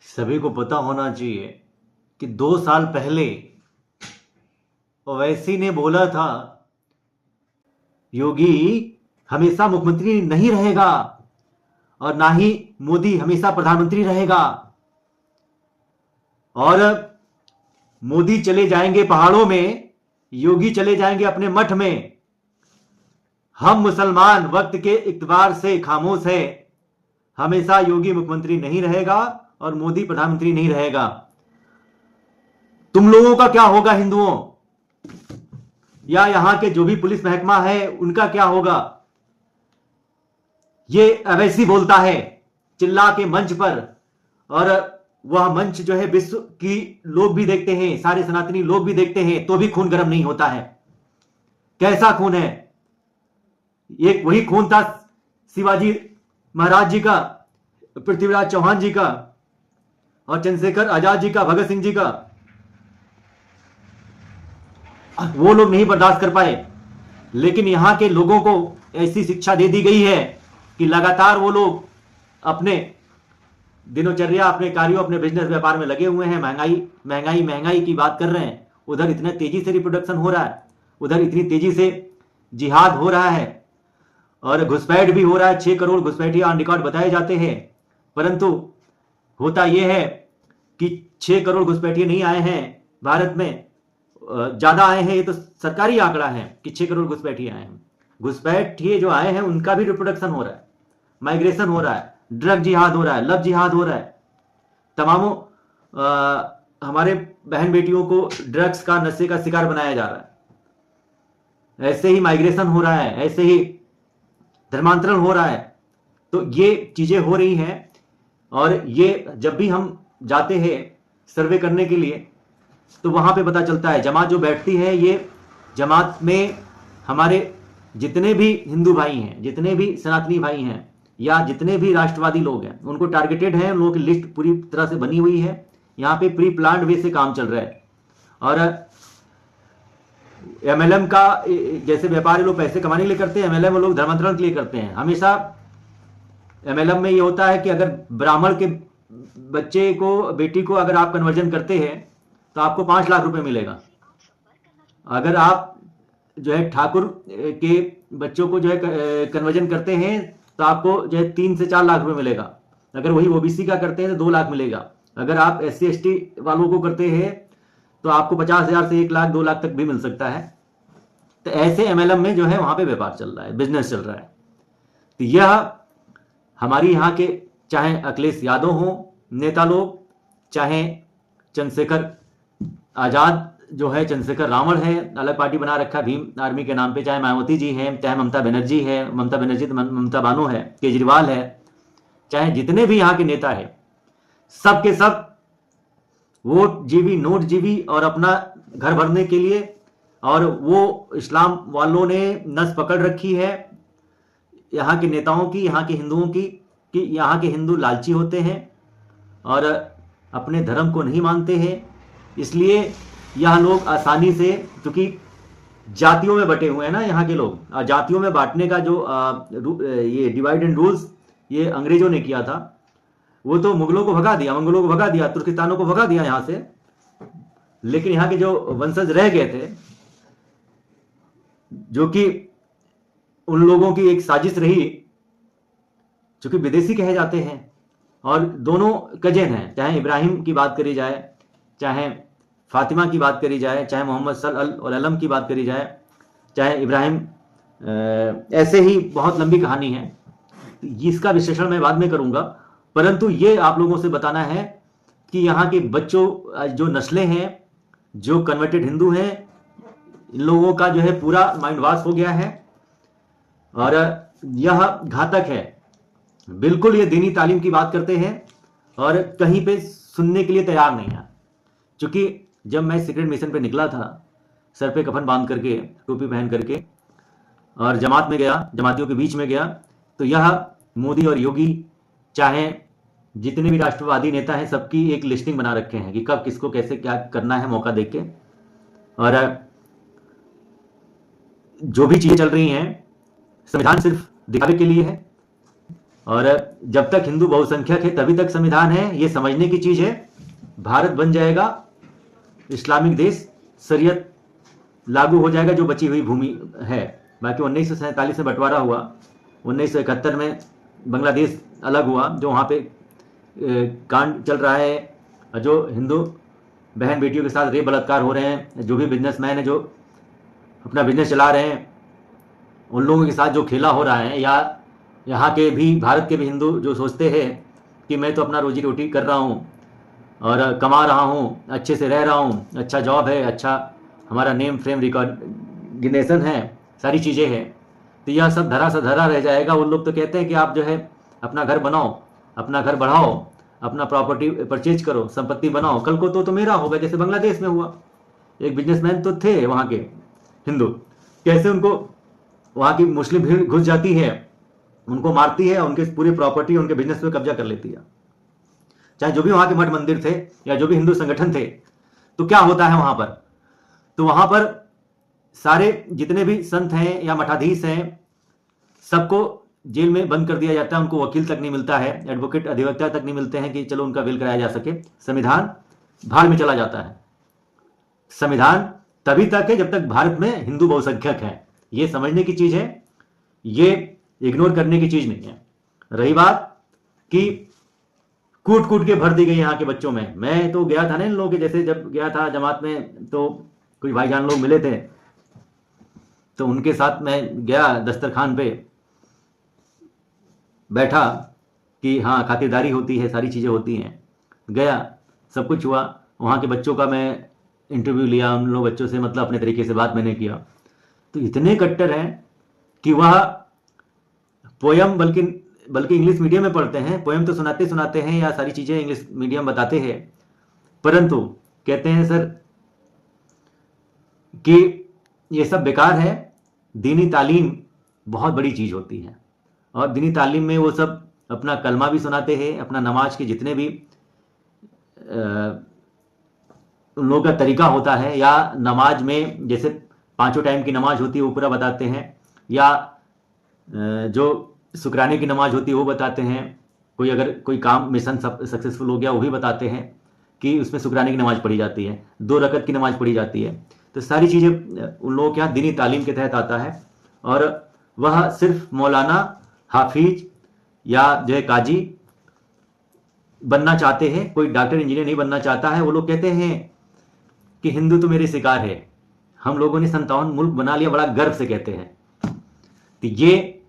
सभी को पता होना चाहिए कि 2 साल पहले ओवैसी ने बोला था योगी हमेशा मुख्यमंत्री नहीं रहेगा और ना ही मोदी हमेशा प्रधानमंत्री रहेगा। और मोदी चले जाएंगे पहाड़ों में, योगी चले जाएंगे अपने मठ में। हम मुसलमान वक्त के इक़्तिदार से खामोश है। हमेशा योगी मुख्यमंत्री नहीं रहेगा और मोदी प्रधानमंत्री नहीं रहेगा। तुम लोगों का क्या होगा हिंदुओं, या यहां के जो भी पुलिस महकमा है उनका क्या होगा? ये ओवैसी बोलता है चिल्ला के मंच पर, और वह मंच जो है विश्व की लोग भी देखते हैं, सारे सनातनी लोग भी देखते हैं, तो भी खून गर्म नहीं होता है। कैसा खून है? एक वही खून था शिवाजी महाराज जी का, पृथ्वीराज चौहान जी का, और चंद्रशेखर आजाद जी का, भगत सिंह जी का। वो लोग नहीं बर्दाश्त कर पाए, लेकिन यहां के लोगों को ऐसी शिक्षा दे दी गई है कि लगातार वो लोग अपने दिनोचर्या, अपने कार्यों, अपने बिजनेस व्यापार में लगे हुए हैं। महंगाई महंगाई महंगाई की बात कर रहे हैं। उधर इतने तेजी से रिप्रोडक्शन हो रहा है, उधर इतनी तेजी से जिहाद हो रहा है, और घुसपैठ भी हो रहा है। 6 करोड़ घुसपैठिए ऑन रिकॉर्ड बताए जाते हैं, परंतु होता यह है कि 6 करोड़ घुसपैठिए नहीं आए हैं भारत में, ज्यादा आए हैं। ये तो सरकारी आंकड़ा है कि 6 करोड़ घुसपैठिए आए हैं। घुसपैठिए जो आए हैं उनका भी रिप्रोडक्शन हो रहा है, माइग्रेशन हो रहा है, ड्रग जिहाद हो रहा है, लव जिहाद हो रहा है। तमामों हमारे बहन बेटियों को ड्रग्स का, नशे का शिकार बनाया जा रहा है। ऐसे ही माइग्रेशन हो रहा है, ऐसे ही धर्मांतरण हो रहा है। तो ये चीजें हो रही हैं, और ये जब भी हम जाते हैं सर्वे करने के लिए तो वहां पे पता चलता है। जमात जो बैठती है, ये जमात में हमारे जितने भी हिंदू भाई हैं, जितने भी सनातनी भाई हैं, या जितने भी राष्ट्रवादी लोग हैं, उनको टारगेटेड है। उन लोगों की लिस्ट पूरी तरह से बनी हुई है। यहाँ पे प्री प्लान्ड वे से काम चल रहा है। और एमएलएम का जैसे व्यापारी लोग पैसे कमाने के लिए करते हैं, एमएलएम लोग धर्मांतरण के लिए करते हैं। हमेशा एमएलएम में ये होता है कि अगर ब्राह्मण के बच्चे को, बेटी को अगर आप कन्वर्जन करते हैं तो आपको 5 लाख रुपए मिलेगा। अगर आप जो है ठाकुर के बच्चों को जो है कन्वर्जन करते हैं तो आपको जो है 3 से 4 लाख रुपए मिलेगा। अगर वही ओबीसी का करते हैं तो 2 लाख मिलेगा। अगर आप एससी एसटी वालों को करते हैं तो आपको 50,000 से 1 लाख 2 लाख तक भी मिल सकता है। तो ऐसे एमएलएम में जो है वहां पे व्यापार चल रहा है, बिजनेस चल रहा है। तो यह हमारी यहाँ के चाहे अखिलेश यादव हो नेता लोग, चाहे चंद्रशेखर आजाद जो है, चंद्रशेखर रावण है, अलग पार्टी बना रखा भीम आर्मी के नाम पे, चाहे मायावती जी हैं, चाहे ममता बनर्जी है, ममता बनर्जी तो ममता बानो है, केजरीवाल है, चाहे जितने भी यहाँ के नेता है, सब के सब वोट जीवी, नोट जीवी और अपना घर भरने के लिए, और वो इस्लाम वालों ने नस पकड़ रखी है यहाँ के नेताओं की, यहाँ के हिंदुओं की, कि यहाँ के हिंदू लालची होते हैं और अपने धर्म को नहीं मानते हैं। इसलिए यह लोग आसानी से, क्योंकि जातियों में बटे हुए हैं ना यहाँ के लोग, जातियों में बांटने का जो ये डिवाइड एंड रूल्स ये अंग्रेजों ने किया था, वो तो मुगलों को भगा दिया, मंगोलों को भगा दिया, तुर्किस्तानों को भगा दिया यहाँ से। लेकिन यहाँ के जो वंशज रह गए थे, जो कि उन लोगों की एक साजिश रही, चूंकि विदेशी कहे जाते हैं और दोनों कजिन हैं, चाहे इब्राहिम की बात करी जाए, चाहे फातिमा की बात करी जाए, चाहे मोहम्मद सल्लल्लाहु की बात करी जाए, चाहे इब्राहिम, ऐसे ही बहुत लंबी कहानी है। इसका विश्लेषण मैं बाद में करूंगा, परंतु ये आप लोगों से बताना है कि यहाँ के बच्चों, जो नस्लें हैं, जो कन्वर्टेड हिंदू हैं, इन लोगों का जो है पूरा माइंड वॉश हो गया है, और यह घातक है। बिल्कुल ये दीनी तालीम की बात करते हैं और कहीं पे सुनने के लिए तैयार नहीं है। क्योंकि जब मैं सीक्रेट मिशन पे निकला था, सर पे कफन बांध करके, टोपी पहन करके, और जमात में गया, जमातियों के बीच में गया, तो यह मोदी और योगी, चाहे जितने भी राष्ट्रवादी नेता हैं, सबकी एक लिस्टिंग बना रखे हैं कि कब किसको कैसे क्या करना है, मौका देख के। और जो भी चीजें चल रही हैं, संविधान सिर्फ दिखावे के लिए है। और जब तक हिंदू बहुसंख्यक है तभी तक संविधान है, ये समझने की चीज है। भारत बन जाएगा इस्लामिक देश, शरीयत लागू हो जाएगा जो बची हुई भूमि है। बाकी 1947 में बंटवारा हुआ, 1971 में बांग्लादेश अलग हुआ, जो वहाँ पे कांड चल रहा है, जो हिंदू बहन बेटियों के साथ रेप बलात्कार हो रहे हैं, जो भी बिजनेसमैन है जो अपना बिजनेस चला रहे हैं, उन लोगों के साथ जो खेला हो रहा है, या यहाँ के भी भारत के भी हिंदू जो सोचते हैं कि मैं तो अपना रोजी रोटी कर रहा हूँ और कमा रहा हूँ, अच्छे से रह रहा हूँ, अच्छा जॉब है, अच्छा हमारा नेम फ्रेम रिकॉग्निशन है, सारी चीज़ें हैं, तो यह सब धरा सा धरा रह जाएगा। उन लोग तो कहते हैं कि आप जो है अपना घर बनाओ, अपना घर बढ़ाओ, अपना प्रॉपर्टी परचेज करो, संपत्ति बनाओ, कल को तो मेरा होगा, जैसे बांग्लादेश में हुआ। एक बिजनेसमैन तो थे वहाँ के हिंदू, कैसे उनको वहाँ की मुस्लिम भीड़ घुस जाती है, उनको मारती है, उनके पूरी प्रॉपर्टी उनके बिजनेस पे कब्जा कर लेती है, चाहे जो भी वहाँ के मठ मंदिर थे या जो भी हिंदू संगठन थे। तो क्या होता है वहाँ पर, तो वहाँ पर सारे जितने भी संत हैं या मठाधीश हैं, सबको जेल में बंद कर दिया जाता है, उनको वकील तक नहीं मिलता है, एडवोकेट अधिवक्ता तक नहीं मिलते हैं कि चलो उनका बेल कराया जा सके। संविधान भाड़ में चला जाता है। संविधान तभी तक है जब तक भारत में हिंदू बहुसंख्यक है, ये समझने की चीज है, ये इग्नोर करने की चीज नहीं है। रही बात कि कूट कूट के भर दी गई यहाँ के बच्चों में, मैं तो गया था ना इन लोगों के, जैसे जब गया था जमात में तो कुछ भाईजान लोग मिले थे, तो उनके साथ मैं गया, दस्तरखान पे बैठा कि हाँ खातिरदारी होती है, सारी चीज़ें होती हैं, गया, सब कुछ हुआ। वहाँ के बच्चों का मैं इंटरव्यू लिया, उन लोग बच्चों से मतलब अपने तरीके से बात मैंने किया, तो इतने कट्टर हैं कि वह पोयम बल्कि इंग्लिश मीडियम में पढ़ते हैं, पोयम तो सुनाते हैं या सारी चीज़ें इंग्लिश मीडियम बताते हैं, परंतु कहते हैं सर कि ये सब बेकार है, दीनी तालीम बहुत बड़ी चीज़ होती है, और दीनी तालीम में वो सब अपना कलमा भी सुनाते हैं, अपना नमाज के जितने भी उन लोगों का तरीका होता है, या नमाज में जैसे 5 टाइम की नमाज होती है वो पूरा बताते हैं, या जो शुक्राने की नमाज होती है वो बताते हैं, कोई अगर कोई काम मिशन सक्सेसफुल हो गया वो भी बताते हैं कि उसमें शुक्राने की नमाज पढ़ी जाती है, 2 रकत की नमाज पढ़ी जाती है। तो सारी चीज़ें उन लोगों के यहाँ दीनी तालीम के तहत आता है, और वह सिर्फ मौलाना, हाफिज या जो है काजी बनना चाहते हैं, कोई डॉक्टर इंजीनियर नहीं बनना चाहता है। वो लोग कहते हैं कि हिंदू तो मेरे शिकार है, हम लोगों ने 57 मुल्क बना लिया, बड़ा गर्व से कहते हैं। तो ये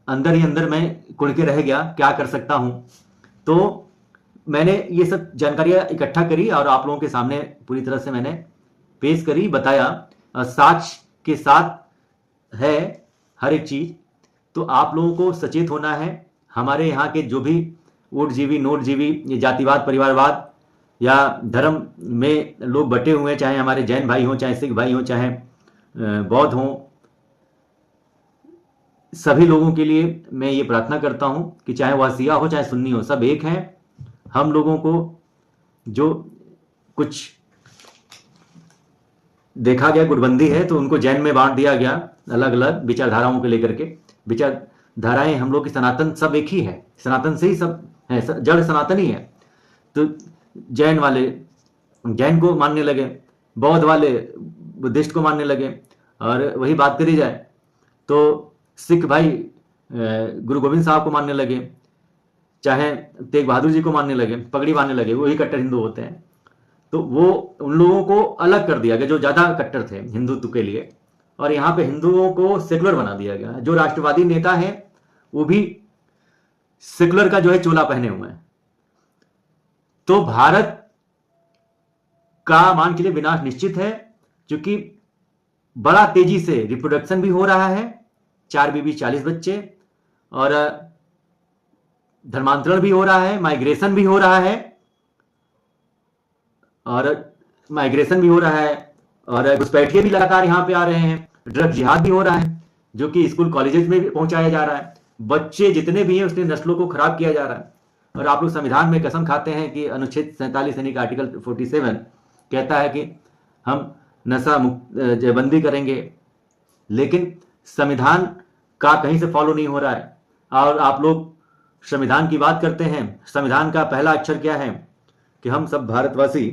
अंदर ही अंदर मैं कुड़ के रह गया, क्या कर सकता हूं। तो मैंने ये सब जानकारियां इकट्ठा करी और आप लोगों के सामने पूरी तरह से मैंने पेश करी, बताया, साक्ष्य के साथ है हर एक चीज। तो आप लोगों को सचेत होना है। हमारे यहाँ के जो भी ऊटजीवी नोटजीवी, ये जातिवाद परिवारवाद या धर्म में लोग बटे हुए हैं, चाहे हमारे जैन भाई हों, चाहे सिख भाई हों, चाहे बौद्ध हों, सभी लोगों के लिए मैं ये प्रार्थना करता हूं कि चाहे वह शिया हो चाहे सुन्नी हो, सब एक हैं। हम लोगों को जो कुछ देखा गया गुटबंदी है, तो उनको जैन में बांट दिया गया अलग अलग विचारधाराओं को लेकर के। विचारधाराएं हम लोग की सनातन सब एक ही है, सनातन से ही सब है, जड़ सनातन ही है। तो जैन वाले जैन को मानने लगे, बौद्ध वाले बुद्धिस्ट को मानने लगे, और वही बात करी जाए तो सिख भाई गुरु गोविंद साहब को मानने लगे, चाहे तेग बहादुर जी को मानने लगे, पगड़ी बांधने लगे, वही कट्टर हिंदू होते हैं। तो वो उन लोगों को अलग कर दिया गया जो ज्यादा कट्टर थे हिंदुत्व के लिए, और यहाँ पे हिंदुओं को सेकुलर बना दिया गया। जो राष्ट्रवादी नेता है वो भी सेकुलर का जो है चोला पहने हुए हैं। तो भारत का मान के लिए विनाश निश्चित है, क्योंकि बड़ा तेजी से रिप्रोडक्शन भी हो रहा है, 4 बीबी 40 बच्चे, और धर्मांतरण भी हो रहा है, माइग्रेशन भी हो रहा है, और घुसपैठिए भी लगातार यहाँ पे आ रहे हैं, ड्रग जिहाद भी हो रहा है, जो कि स्कूल कॉलेजेस में भी पहुंचाया जा रहा है। बच्चे जितने भी हैं उसने नस्लों को खराब किया जा रहा है। और आप लोग संविधान में कसम खाते हैं कि अनुच्छेद 47 यानी कि आर्टिकल 47 कहता है कि हम नशा मुक्त बंदी करेंगे, लेकिन संविधान का कहीं से फॉलो नहीं हो रहा है। और आप लोग संविधान की बात करते हैं। संविधान का पहला अक्षर क्या है? कि हम सब भारतवासी।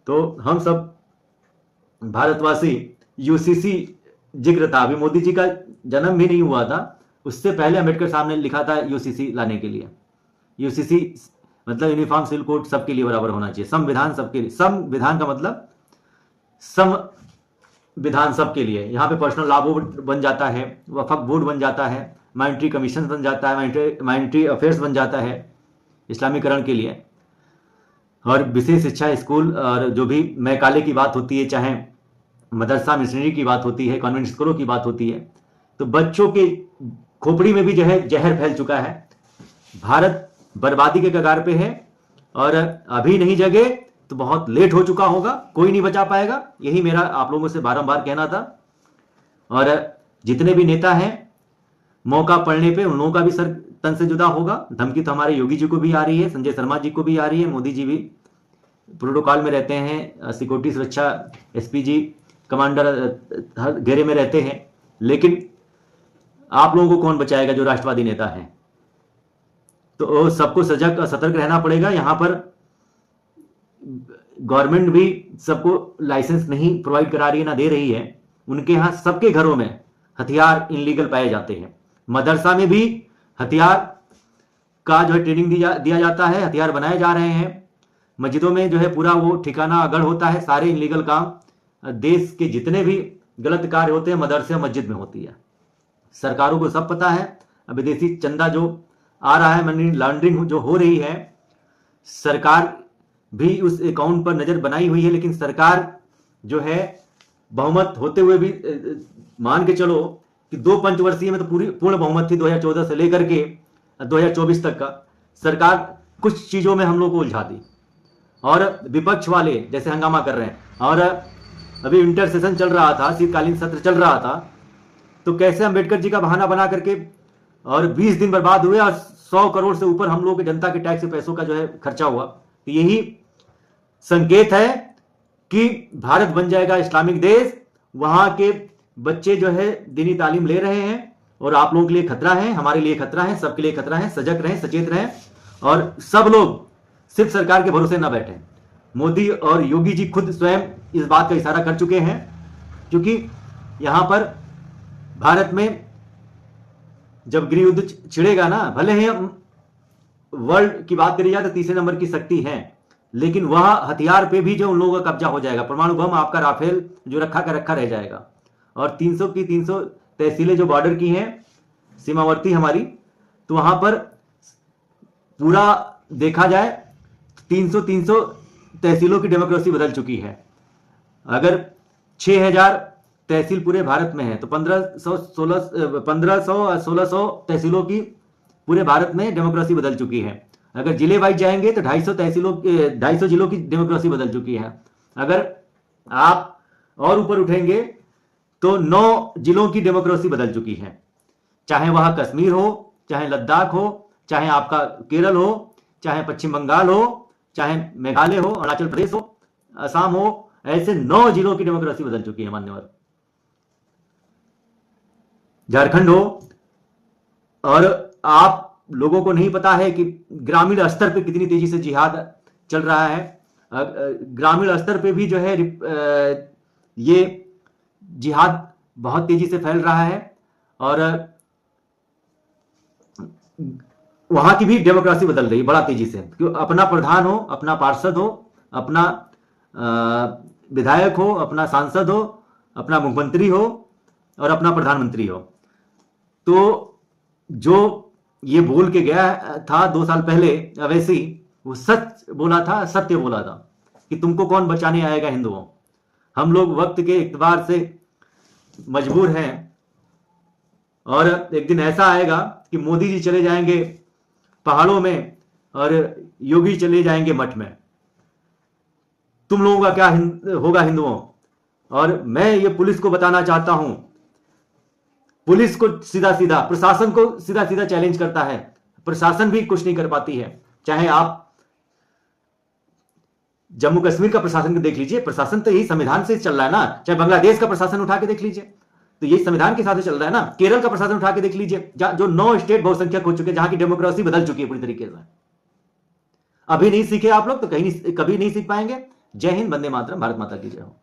तो हम सब भारतवासी यूसीसी जिक्र था। अभी मोदी जी का जन्म भी नहीं हुआ था, उससे पहले अम्बेडकर साहब ने लिखा था यूसीसी लाने के लिए। यूसीसी मतलब यूनिफॉर्म सिविल कोड सबके लिए बराबर होना चाहिए। संविधान सबके लिए, संविधान का मतलब संविधान सबके लिए। यहाँ पे पर्सनल लॉ बोर्ड बन जाता है, वक्फ बोर्ड बन जाता है, मॉनिटरी कमीशन बन जाता है, मॉनिटरी अफेयर्स बन जाता है इस्लामीकरण के लिए, और विशेष शिक्षा स्कूल और जो भी मैकाले की बात होती है, चाहे मदरसा मिशनरी की बात होती है, कॉन्वेंट स्कूलों की बात होती है, तो बच्चों के खोपड़ी में भी जो है जहर फैल चुका है। भारत बर्बादी के कगार पे है, और अभी नहीं जगे तो बहुत लेट हो चुका होगा, कोई नहीं बचा पाएगा। यही मेरा आप लोगों से बारंबार कहना था। और जितने भी नेता हैं, मौका पड़ने पे उन लोगों का भी सर तन से जुदा होगा। धमकी तो हमारे योगी जी को भी आ रही है, संजय शर्मा जी को भी आ रही है, मोदी जी भी प्रोटोकॉल में रहते हैं, सिक्योरिटी सुरक्षा एसपी जी कमांडर हर घेरे में रहते हैं, लेकिन आप लोगों को कौन बचाएगा जो राष्ट्रवादी नेता हैं? तो सबको सजग सतर्क रहना पड़ेगा। यहां पर गवर्नमेंट भी सबको लाइसेंस नहीं प्रोवाइड करा रही है, ना दे रही है। उनके यहां सबके घरों में हथियार इनलीगल पाए जाते हैं। मदरसा में भी हथियार का जो है ट्रेनिंग दिया जाता है, हथियार बनाए जा रहे हैं। मस्जिदों में जो है पूरा वो ठिकाना अगड़ होता है। सारे इनलीगल काम, देश के जितने भी गलत कार्य होते हैं मदरसे और मस्जिद में होती है। सरकारों को सब पता है। विदेशी चंदा जो आ रहा है, मनी लॉन्ड्रिंग जो हो रही है, सरकार भी उस अकाउंट पर नजर बनाई हुई है। लेकिन सरकार जो है बहुमत होते हुए भी मान के चलो कि 2 पंचवर्षीय में तो पूरी पूर्ण बहुमत थी 2014 से लेकर के 2024 तक का। सरकार कुछ चीजों में हम लोग को उलझा दी, और विपक्ष वाले जैसे हंगामा कर रहे हैं। और अभी इंटर सेशन चल रहा था, शीतकालीन सत्र चल रहा था, तो कैसे अंबेडकर जी का बहाना बना करके और 20 दिन बर्बाद हुए और 100 करोड़ से ऊपर हम लोग के जनता के टैक्स के पैसों का जो है खर्चा हुआ। तो यही संकेत है कि भारत बन जाएगा इस्लामिक देश। वहां के बच्चे जो है दीनी तालीम ले रहे हैं, और आप लोगों के लिए खतरा है, हमारे लिए खतरा है, सबके लिए खतरा है। सजग रहें, सचेत रहें, और सब लोग सिर्फ सरकार के भरोसे ना बैठें। मोदी और योगी जी खुद स्वयं इस बात का इशारा कर चुके हैं, क्योंकि यहां पर भारत में जब गृह युद्ध छिड़ेगा ना, भले ही वर्ल्ड की बात करी जाए तो तीसरे नंबर की शक्ति है, लेकिन वह हथियार पे भी जो उन लोगों का कब्जा हो जाएगा। परमाणु बम आपका राफेल जो रखा का रखा रह जाएगा। और 300 की 300 तहसीलें जो बॉर्डर की हैं, सीमावर्ती हमारी, तो वहां पर पूरा देखा जाए 300 तहसीलों की डेमोक्रेसी बदल चुकी है। अगर 6000 तहसील पूरे भारत में है तो 1500-1600 तहसीलों की पूरे भारत में डेमोक्रेसी बदल चुकी है। अगर जिले वाइज जाएंगे तो 250 जिलों की डेमोक्रेसी बदल चुकी है। अगर आप और ऊपर उठेंगे तो 9 जिलों की डेमोक्रेसी बदल चुकी है। चाहे वह कश्मीर हो, चाहे लद्दाख हो, चाहे आपका केरल हो, चाहे पश्चिम बंगाल हो, चाहे मेघालय हो, अरुणाचल प्रदेश हो, असम हो, ऐसे 9 जिलों की डेमोक्रेसी बदल चुकी है मान्यवर। झारखंड हो। और आप लोगों को नहीं पता है कि ग्रामीण स्तर पे कितनी तेजी से जिहाद चल रहा है। ग्रामीण स्तर पे भी जो है ये जिहाद बहुत तेजी से फैल रहा है, और वहां की भी डेमोक्रेसी बदल रही है बड़ा तेजी से। क्यों? अपना प्रधान हो, अपना पार्षद हो, अपना विधायक हो, अपना सांसद हो, अपना मुख्यमंत्री हो, और अपना प्रधानमंत्री हो। तो जो ये बोल के गया था 2 साल पहले अवैसी, वो सच बोला था, सत्य बोला था कि तुमको कौन बचाने आएगा हिंदुओं। हम लोग वक्त के इतबार से मजबूर हैं, और एक दिन ऐसा आएगा कि मोदी जी चले जाएंगे पहाड़ों में और योगी चले जाएंगे मठ में। तुम लोगों का क्या होगा हिंदुओं? और मैं ये पुलिस को बताना चाहता हूं, पुलिस को सीधा सीधा, प्रशासन को सीधा सीधा चैलेंज करता है, प्रशासन भी कुछ नहीं कर पाती है। चाहे आप जम्मू कश्मीर का प्रशासन को देख लीजिए, प्रशासन तो यही संविधान से चल रहा है ना। चाहे बांग्लादेश का प्रशासन उठा के देख लीजिए, तो ये संविधान के हिसाब से चल रहा है ना। केरल का प्रशासन उठा के देख लीजिए, जो 9 स्टेट बहुसंख्यक हो चुके हैं, जहां की डेमोक्रेसी बदल चुकी है पूरी तरीके से। अभी नहीं सीखे आप लोग तो कहीं नहीं, कभी नहीं सीख पाएंगे। जय हिंद, वंदे मातरम, भारत माता की जय हो।